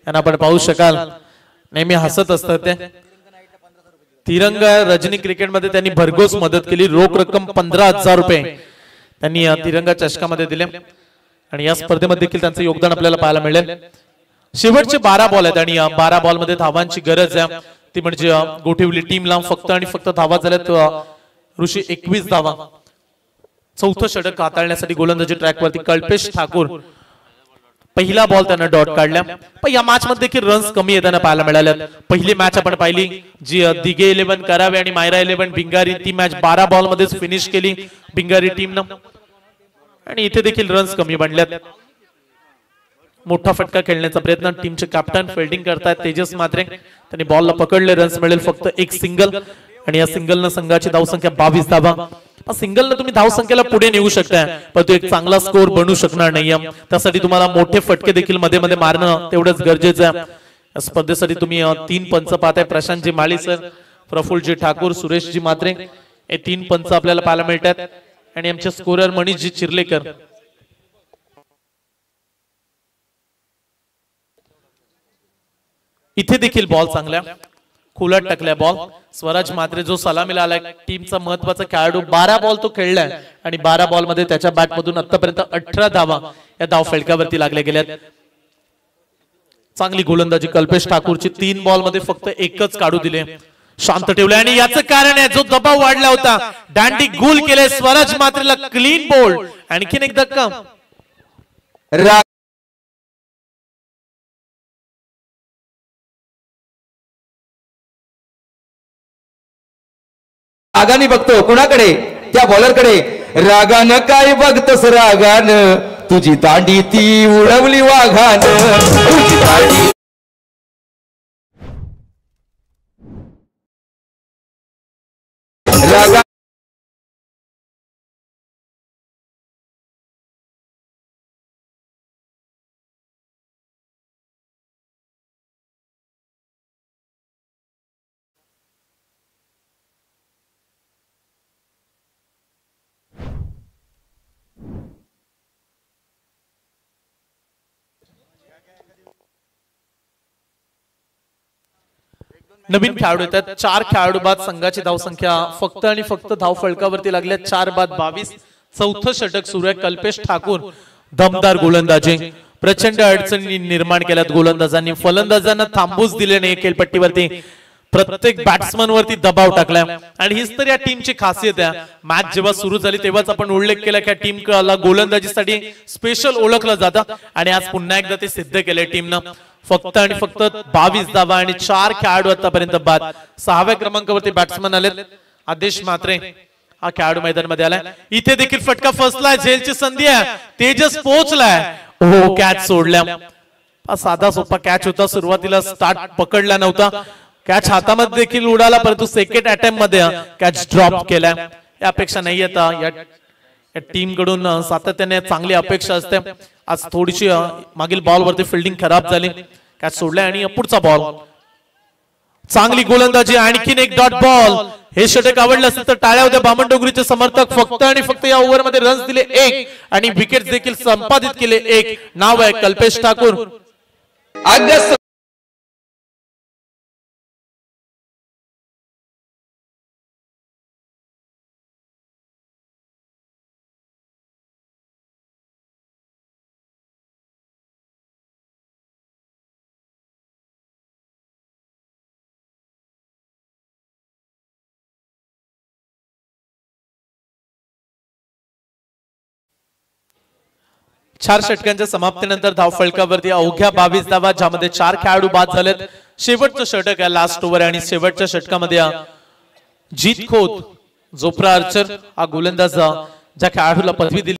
यांना आपण पाहू शकाल नेहमी हसत असतात ते। तिरंगा रजनी क्रिकेटमध्ये त्यांनी भरघोस मदत केली, रोख रक्कम 15,000 रुपये त्यांनी तिरंगा चषकामध्ये दिले आणि या स्पर्धेमध्ये देखील त्यांचे योगदान आपल्याला पाहायला मिळेल। शेवटचे 12 बॉल आहेत आणि 12 बॉल मध्ये धावांची गरज आहे, ती म्हणजे गोठिवली टीमला फक्त आणि फक्त धावा झाल्यात ऋषी 21 धावा। चौथं षटक हाताळण्यासाठी गोलंदाजी ट्रॅक वरती कल्पेश ठाकूर, पहिला बॉल त्यांना डॉट काढला, पण या मॅच मध्ये देखील रन्स कमी येताना पाहायला मिळाल्या। पहिली मॅच आपण पाहिली जी दिघे 11 करावे आणि मायरा 11 भिंगारी, ती मॅच 12 बॉल मध्येच फिनिश केली भिंगारी टीमनं आणि इथे देखील रन्स कमी बनल्यात। मोठा फटका खेळण्याचा प्रयत्न टीमचे कॅप्टन फिल्डिंग करतायत तेजस म्हात्रे, त्यांनी बॉलला पकडले, रन्स मिळेल फक्त एक सिंगल आणि या सिंगलनं संघाची धावसंख्या 22 धावा। सिंगलनं तुम्ही धावसंख्येला पुढे नेऊ शकताय, पण तो एक चांगला स्कोर बनू शकणार नाहीये, त्यासाठी तुम्हाला मोठे फटके देखील मध्ये मध्ये मारणं तेवढंच गरजेचं आहे। या स्पर्धेसाठी तुम्ही 3 पंच पाहताय, प्रशांतजी माळी सर, प्रफुल्लजी ठाकूर, सुरेशजी म्हात्रे, हे 3 पंच आपल्याला पाहायला मिळतात आणि आमचे स्कोरर मनीषजी चिर्लेकर। इथे देखील बॉल चांगल्या खुलत टाकल्या बॉल, स्वराज म्हात्रे जो सलामीला आलाय, टीमचा महत्वाचा खेळाडू, 12 बॉल तो खेळलाय आणि 12 बॉल मध्ये त्याच्या बॅट मधून आतापर्यंत 18 धावा या धाव फलकावरती लागल्या गेल्यात। चांगली गोलंदाजी कल्पेश ठाकूरची, 3 बॉल मध्ये फक्त एकच काढू दिले, शांत ठेवले आणि याचं कारण आहे जो दबाव वाढला होता, दांडी गुल केले, स्वराज म्हात्रेला क्लीन बोल्ड, आणखीन एक धक्का। रागाने बघतो कुणाकडे, त्या बॉलरकडे, रागानं काय बघतोस रागानं, तुझी दांडी ती उडवली वाघानं, तुझी दांडी रागा नवीन खेळाडू येतात, 4 खेळाडू बाद, संघाची धावसंख्या फक्त आणि फक्त धाव फलकावरती लागल्या 4 बाद 22। चौथं षटक सुरू आहे, कल्पेश ठाकूर दमदार गोलंदाजी, प्रचंड अडचणी निर्माण केल्यात गोलंदाजांनी, फलंदाजांना थांबूच दिले नाही खेळपट्टीवरती, प्रत्येक बॅट्समन वरती दबाव टाकलाय आणि हीच तर या टीमची खासियत आहे। मॅच जेव्हा सुरू झाली तेव्हाच आपण उल्लेख केला की टीमला गोलंदाजीसाठी स्पेशल ओळखलं जातं आणि आज पुन्हा एकदा ते सिद्ध केले टीमनं। फक्त आणि फक्त 22 धावा आणि 4 खेळाडू आतापर्यंत बाद। 6व्या क्रमांकावरती बॅट्समन आले आदेश म्हात्रे, हा खेळाडू मैदानामध्ये आलाय, इथे देखील फटका फसलाय, झेलची संधी आहे, तेजस पोहोचलाय, हो कॅच सोडल्या, साधा सोपा कॅच होता, सुरुवातीला स्टार्ट पकडला नव्हता, कॅच हातामध्ये देखील उडाला, परंतु सेकंड अटेम्प्ट मध्ये कॅच ड्रॉप केलाय। या अपेक्षा नाही येता, या टीम कडून सातत्याने चांगली अपेक्षा असते, आज थोडीशी मागील बॉल वरती फिल्डिंग खराब झाली, कॅच सोडलाय आणि पुढचा बॉल, चांगली गोलंदाजी, आणखीन एक डॉट बॉल। हे षटक आवडलं असेल तर टाळ्या होत्या बामणडोंगरीचे समर्थक, फक्त आणि फक्त या ओव्हर मध्ये रन्स दिले 1 आणि विकेट देखील संपादित केले 1। नाव आहे कल्पेश ठाकूर। चार षटकांच्या समाप्तीनंतर धाव फलकावरती अवघ्या 22 धावा, ज्यामध्ये 4 खेळाडू बाद झालेत। शेवटचं षटक आहे, लास्ट ओव्हर आणि शेवटच्या षटकामध्ये जीत खोत, जोफ्रा आर्चर हा गोलंदाज ज्या खेळाडूला पदवी दिली